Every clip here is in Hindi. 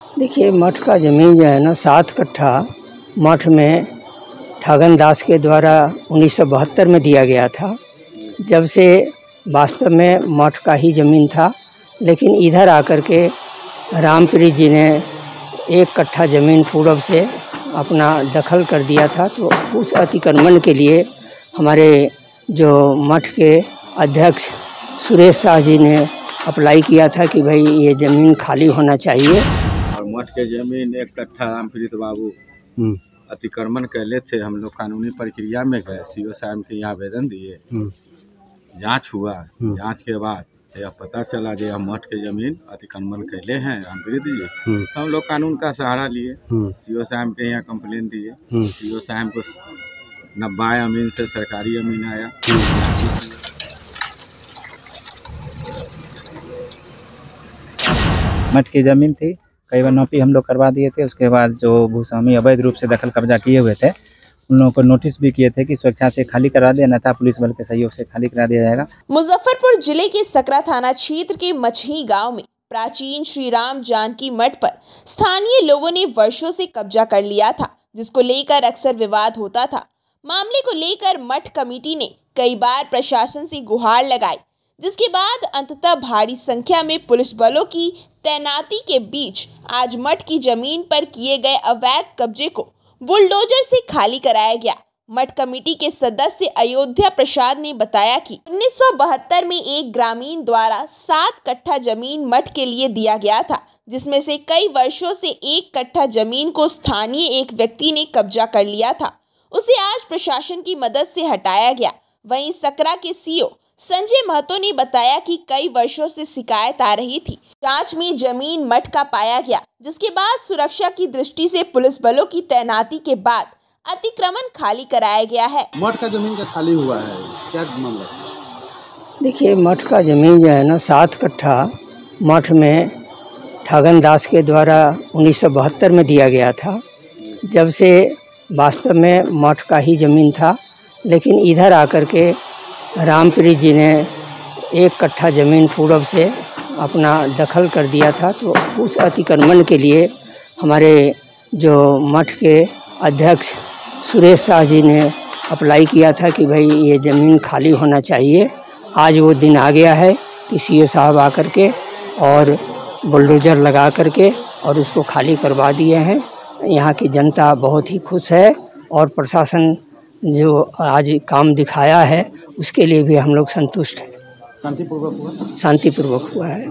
देखिए, मठ का ज़मीन जो है ना 7 कट्ठा मठ में ठगन दास के द्वारा 1972 में दिया गया था। जब से वास्तव में मठ का ही ज़मीन था, लेकिन इधर आकर के रामप्रीत जी ने 1 कट्ठा ज़मीन पूर्व से अपना दखल कर दिया था। तो उस अतिक्रमण के लिए हमारे जो मठ के अध्यक्ष सुरेश शाह जी ने अप्लाई किया था कि भाई ये ज़मीन खाली होना चाहिए। और मठ के ज़मीन 1 कट्ठा रामप्रीत बाबू अतिक्रमण कैले थे। हम लोग कानूनी प्रक्रिया में गए, सीओ साहब के यहाँ आवेदन दिए, जांच हुआ। जांच के बाद यह पता चला कि हम मठ के ज़मीन अतिक्रमण कैले हैं रामप्रीत जी। हम लोग कानून का सहारा लिए, सीओ साहब के यहाँ कंप्लेन दिए। सीओ साहब को 90 अमीन से सरकारी अमीन आया। मठ की ज़मीन थी, कई बार नौपी हम लोग करवा दिए थे। उसके बाद जो भूस्वामी अवैध रूप से दखल कब्जा किए हुए थे, उन लोगों को नोटिस भी किए थे कि स्वेच्छा से खाली करा दिया, अन्यथा पुलिस बल के सहयोग से खाली करा दिया जाएगा। मुजफ्फरपुर जिले के सकरा थाना क्षेत्र के मछही गांव में प्राचीन श्री राम जानकी मठ पर स्थानीय लोगों ने वर्षों से कब्जा कर लिया था, जिसको लेकर अक्सर विवाद होता था। मामले को लेकर मठ कमेटी ने कई बार प्रशासन से गुहार लगाई, जिसके बाद अंततः भारी संख्या में पुलिस बलों की तैनाती के बीच आज मठ की जमीन पर किए गए अवैध कब्जे को बुलडोजर से खाली कराया गया। मठ कमेटी के सदस्य अयोध्या प्रसाद ने बताया कि 1972 में एक ग्रामीण द्वारा 7 कट्ठा जमीन मठ के लिए दिया गया था, जिसमें से कई वर्षों से 1 कट्ठा जमीन को स्थानीय एक व्यक्ति ने कब्जा कर लिया था। उसे आज प्रशासन की मदद से हटाया गया। वहीं सकरा के सीओ संजय महतो ने बताया कि कई वर्षों से शिकायत आ रही थी। जांच में जमीन मठ का पाया गया, जिसके बाद सुरक्षा की दृष्टि से पुलिस बलों की तैनाती के बाद अतिक्रमण खाली कराया गया है। मठ का जमीन का खाली हुआ है, क्या मामला? देखिए, मठ का ज़मीन जो है ना 7 कट्ठा मठ में ठगन दास के द्वारा 1972 में दिया गया था। जब से वास्तव में मठ का ही ज़मीन था, लेकिन इधर आकर के रामप्रीत जी ने 1 कट्ठा ज़मीन पूर्व से अपना दखल कर दिया था। तो उस अतिक्रमण के लिए हमारे जो मठ के अध्यक्ष सुरेश शाह जी ने अप्लाई किया था कि भाई ये ज़मीन खाली होना चाहिए। आज वो दिन आ गया है कि सीओ साहब आकर के और बुलडोजर लगा करके और उसको खाली करवा दिए हैं। यहाँ की जनता बहुत ही खुश है और प्रशासन जो आज काम दिखाया है उसके लिए भी हम लोग संतुष्ट हैं। शांतिपूर्वक हुआ है।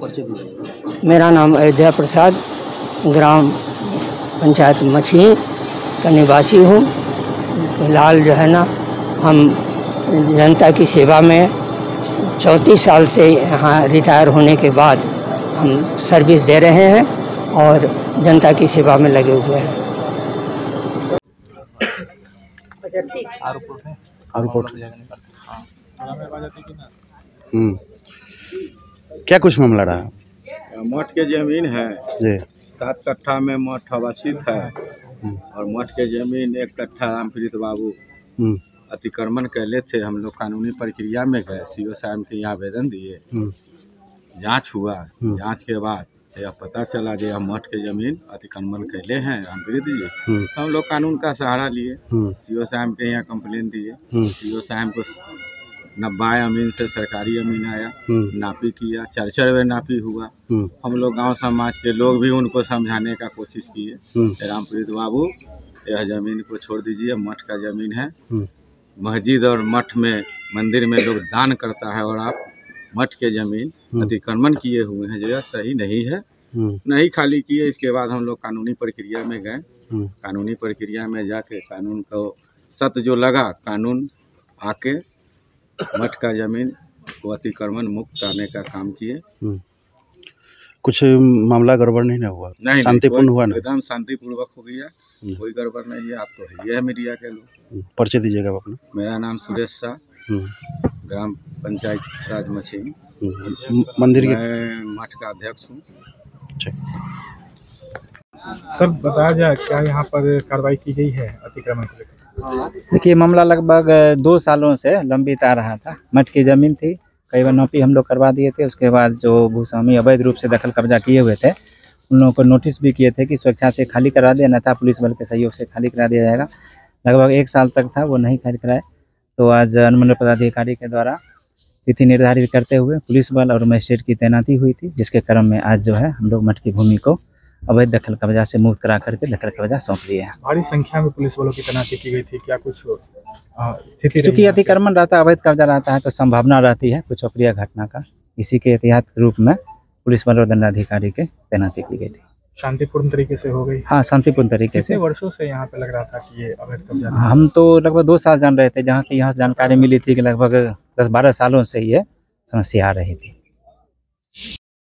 मेरा नाम अयोध्या प्रसाद, ग्राम पंचायत मछही का निवासी हूँ। फिलहाल जो है ना हम जनता की सेवा में 34 साल से यहाँ रिटायर होने के बाद हम सर्विस दे रहे हैं और जनता की सेवा में लगे हुए हैं। क्या कुछ मामला रहा? मठ के ज़मीन है जी, 7 कट्ठा में मठ अवस्थित है और मठ के ज़मीन 1 कट्ठा रामप्रीत बाबू अतिक्रमण कैले थे। हम लोग कानूनी प्रक्रिया में गए, सीओ साहब के यहाँ आवेदन दिए, जांच हुआ। जांच के बाद यह पता चला कि हम मठ के ज़मीन अतिक्रमण कैले हैं रामप्रीत जी। हम लोग कानून का सहारा लिए, सीओ साहब के यहाँ कंप्लेन दिए। सीओ साहब को 90 अमीन से सरकारी अमीन आया, नापी किया, 4 नापी हुआ। हम लोग गांव समाज के लोग भी उनको समझाने का कोशिश किए, रामप्रीत बाबू यह ज़मीन को छोड़ दीजिए, मठ का ज़मीन है। मस्जिद और मठ में मंदिर में लोग दान करता है और आप मठ के ज़मीन अतिक्रमण किए हुए हैं, जो यह सही नहीं है। नहीं खाली किए। इसके बाद हम लोग कानूनी प्रक्रिया में गए। कानूनी प्रक्रिया में जाके कानून को सत्य जो लगा, कानून आके मठ का ज़मीन को अतिक्रमण मुक्त करने का काम किए। कुछ मामला गड़बड़ नहीं ना हुआ? नहीं, शांतिपूर्ण हुआ ना? एकदम शांतिपूर्वक हो गया, कोई गड़बड़ नहीं है। आप तो है मीडिया के लोग। परिचय दीजिएगा अपना। मेरा नाम सुरेश शाह, ग्राम पंचायत राज मछली, मंदिर के मठ का अध्यक्ष हूँ। सर बताया जाए क्या यहाँ पर कार्रवाई की गई है अतिक्रमण को लेकर? देखिए, मामला लगभग 2 सालों से लंबित आ रहा था। मठ की ज़मीन थी, कई बार नौपी हम लोग करवा दिए थे। उसके बाद जो भूस्वामी अवैध रूप से दखल कब्जा किए हुए थे, उन लोगों को नोटिस भी किए थे कि स्वेच्छा से खाली करा दे, अन्यथा पुलिस बल के सहयोग से खाली करा दिया जाएगा। लगभग 1 साल तक था वो नहीं खाली कराए, तो आज अनुमंडल पदाधिकारी के द्वारा तिथि निर्धारित करते हुए पुलिस बल और मजिस्ट्रेट की तैनाती हुई थी, जिसके क्रम में आज जो है हम लोग मठ की भूमि को अवैध दखल कब्जा से मुक्त करा करके दखल कब्जा सौंप दिए हैं। भारी संख्या में पुलिस वालों की तैनाती की गई थी, क्या कुछ स्थिति रही चूँकि यहाँ पे? अतिक्रमण रहता है, अवैध कब्जा रहता है, तो संभावना रहती है कुछ अप्रिय घटना का। इसी के एहतियात के रूप में पुलिस बल और दंडाधिकारी के तैनाती की गई थी। शांतिपूर्ण तरीके से हो गई? हाँ, शांतिपूर्ण तरीके से। कितने वर्षों से यहाँ पे लग रहा था कि ये अवैध कब्जा था? हम तो लगभग 2 साल जान रहे थे, जहाँ की यहाँ जानकारी मिली थी कि लगभग 10-12 सालों से ये समस्या आ रही थी।